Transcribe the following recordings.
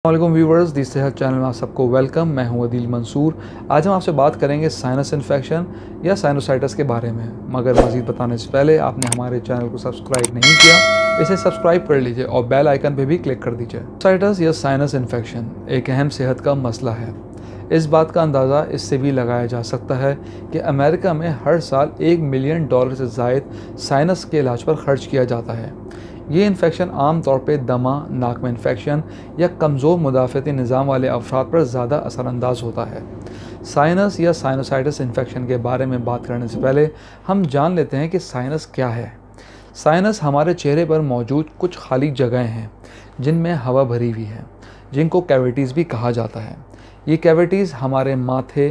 अस्सलाम व्यूवर्स, दी सेहत चैनल में आप सबको वेलकम। मैं हूं अदील मंसूर। आज हम आपसे बात करेंगे साइनस इन्फेक्शन या साइनोसाइटिस के बारे में। मगर मज़ीद बताने से पहले आपने हमारे चैनल को सब्सक्राइब नहीं किया, इसे सब्सक्राइब कर लीजिए और बेल आइकन पे भी क्लिक कर दीजिए। साइटिस या साइनस इन्फेक्शन एक अहम सेहत का मसला है। इस बात का अंदाज़ा इससे भी लगाया जा सकता है कि अमेरिका में हर साल $1 मिलियन से ज़ायद साइनस के इलाज पर खर्च किया जाता है। ये इन्फेक्शन आम तौर पे दमा, नाक में इन्फेक्शन या कमज़ोर मुदाफ़ती निज़ाम वाले अफराद पर ज़्यादा असरानंदाज होता है। साइनस या साइनोसाइटिस इन्फेक्शन के बारे में बात करने से पहले हम जान लेते हैं कि साइनस क्या है। साइनस हमारे चेहरे पर मौजूद कुछ खाली जगहें हैं जिनमें हवा भरी हुई है, जिनको कैविटीज़ भी कहा जाता है। ये कैविटीज़ हमारे माथे,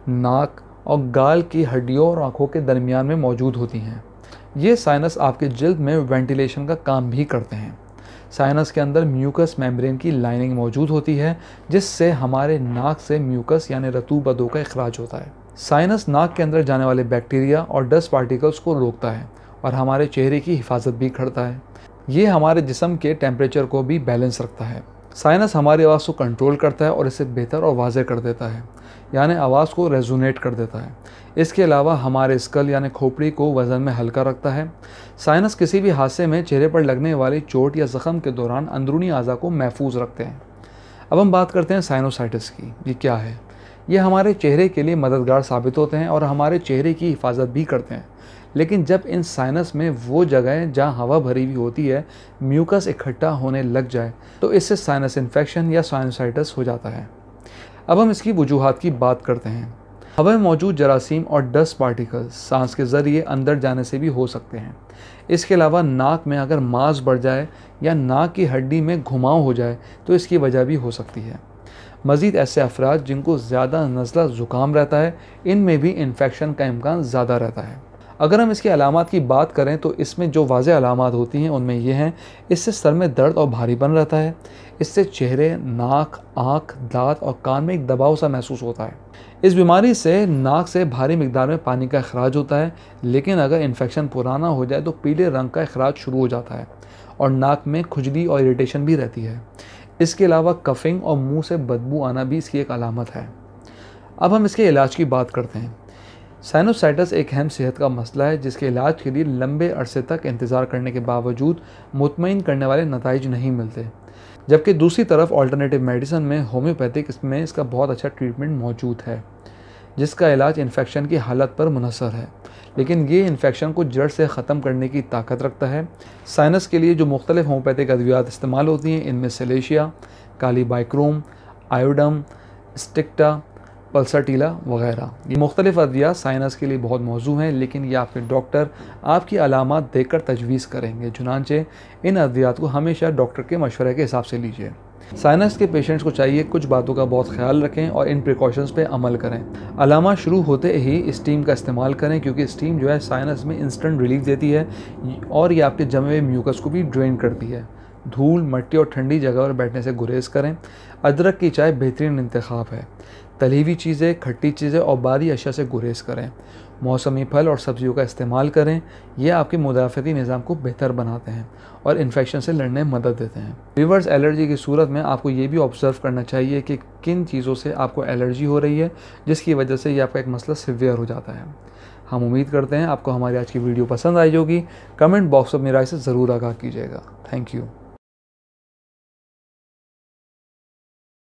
नाक और गाल की हड्डियों और आँखों के दरमियान में मौजूद होती हैं। ये साइनस आपके जल्द में वेंटिलेशन का काम भी करते हैं। साइनस के अंदर म्यूकस मेम्ब्रेन की लाइनिंग मौजूद होती है, जिससे हमारे नाक से म्यूकस यानी रतूबतों का इखराज होता है। साइनस नाक के अंदर जाने वाले बैक्टीरिया और डस्ट पार्टिकल्स को रोकता है और हमारे चेहरे की हिफाजत भी करता है। ये हमारे जिस्म के टेम्परेचर को भी बैलेंस रखता है। साइनस हमारी आवाज़ को कंट्रोल करता है और इसे बेहतर और वाज़ेह कर देता है, यानी आवाज़ को रेजोनेट कर देता है। इसके अलावा हमारे स्कल यानी खोपड़ी को वज़न में हल्का रखता है। साइनस किसी भी हादसे में चेहरे पर लगने वाली चोट या ज़ख़म के दौरान अंदरूनी अज़ा को महफूज रखते हैं। अब हम बात करते हैं साइनोसाइटिस की। ये क्या है? ये हमारे चेहरे के लिए मददगार साबित होते हैं और हमारे चेहरे की हिफाजत भी करते हैं। लेकिन जब इन साइनस में वो जगह जहाँ हवा भरी हुई होती है म्यूकस इकट्ठा होने लग जाए तो इससे साइनस इन्फेक्शन या साइनोसाइटिस हो जाता है। अब हम इसकी वजूहात की बात करते हैं। हवा में मौजूद जरासीम और डस्ट पार्टिकल्स सांस के ज़रिए अंदर जाने से भी हो सकते हैं। इसके अलावा नाक में अगर मांस बढ़ जाए या नाक की हड्डी में घुमाव हो जाए तो इसकी वजह भी हो सकती है। मज़ीद ऐसे अफराद जिनको ज़्यादा नज़ला ज़ुकाम रहता है, इनमें भी इन्फेक्शन का इम्कान ज़्यादा रहता है। अगर हम इसकी अलामात की बात करें तो इसमें जो वाज़ेह अलामात होती हैं उनमें ये हैं: इससे सर में दर्द और भारीपन रहता है, इससे चेहरे, नाक, आँख, दांत और कान में एक दबाव सा महसूस होता है। इस बीमारी से नाक से भारी मिकदार में पानी का अखराज होता है, लेकिन अगर इन्फेक्शन पुराना हो जाए तो पीले रंग का अखराज शुरू हो जाता है और नाक में खुजली और इरिटेशन भी रहती है। इसके अलावा कफिंग और मुँह से बदबू आना भी इसकी एक अलामत है। अब हम इसके इलाज की बात करते हैं। साइनोसाइटिस एक अहम सेहत का मसला है जिसके इलाज के लिए लंबे अरसे तक इंतज़ार करने के बावजूद मुतमईन करने वाले नताइज नहीं मिलते, जबकि दूसरी तरफ अल्टरनेटिव मेडिसिन में होम्योपैथिक इसमें इसका बहुत अच्छा ट्रीटमेंट मौजूद है, जिसका इलाज इन्फेक्शन की हालत पर मुनहसर है, लेकिन ये इन्फेक्शन को जड़ से ख़त्म करने की ताकत रखता है। साइनस के लिए जो मुख्तलिफ होम्योपैथिक अद्वियात इस्तेमाल होती हैं, इनमें सेलेशिया, कालीबाइक्रोम, आयोडम, स्टिक्टा, पल्साटीला वगैरह। ये मुख्तलिफ अद्वियात साइनस के लिए बहुत मौजू हैं, लेकिन ये आपके डॉक्टर आपकी अलामात देखकर तजवीज़ करेंगे। चुनांचे इन अद्वियात को हमेशा डॉक्टर के मशवरे के हिसाब से लीजिए। साइनस के पेशेंट्स को चाहिए कुछ बातों का बहुत ख्याल रखें और इन प्रिकॉशंस पे अमल करें। अलामा शुरू होते ही स्टीम का इस्तेमाल करें, क्योंकि स्टीम जो है साइनस में इंस्टेंट रिलीफ देती है और ये आपके जमे हुए म्यूकस को भी ड्रेन करती है। धूल, मट्टी और ठंडी जगह पर बैठने से गुरेज करें। अदरक की चाय बेहतरीन इंतखाब है। तली हुई चीज़ें, खट्टी चीज़ें और बादी अशिया से गुरेज करें। मौसमी फल और सब्जियों का इस्तेमाल करें। यह आपके मुदाफ़ती निज़ाम को बेहतर बनाते हैं और इन्फेक्शन से लड़ने में मदद देते हैं। रिवर्स एलर्जी की सूरत में आपको ये भी ऑब्ज़र्व करना चाहिए कि किन चीज़ों से आपको एलर्जी हो रही है, जिसकी वजह से ये आपका एक मसला सिवियर हो जाता है। हम उम्मीद करते हैं आपको हमारी आज की वीडियो पसंद आई होगी। कमेंट बॉक्स में मेरी राय से ज़रूर आगाह कीजिएगा। Thank you.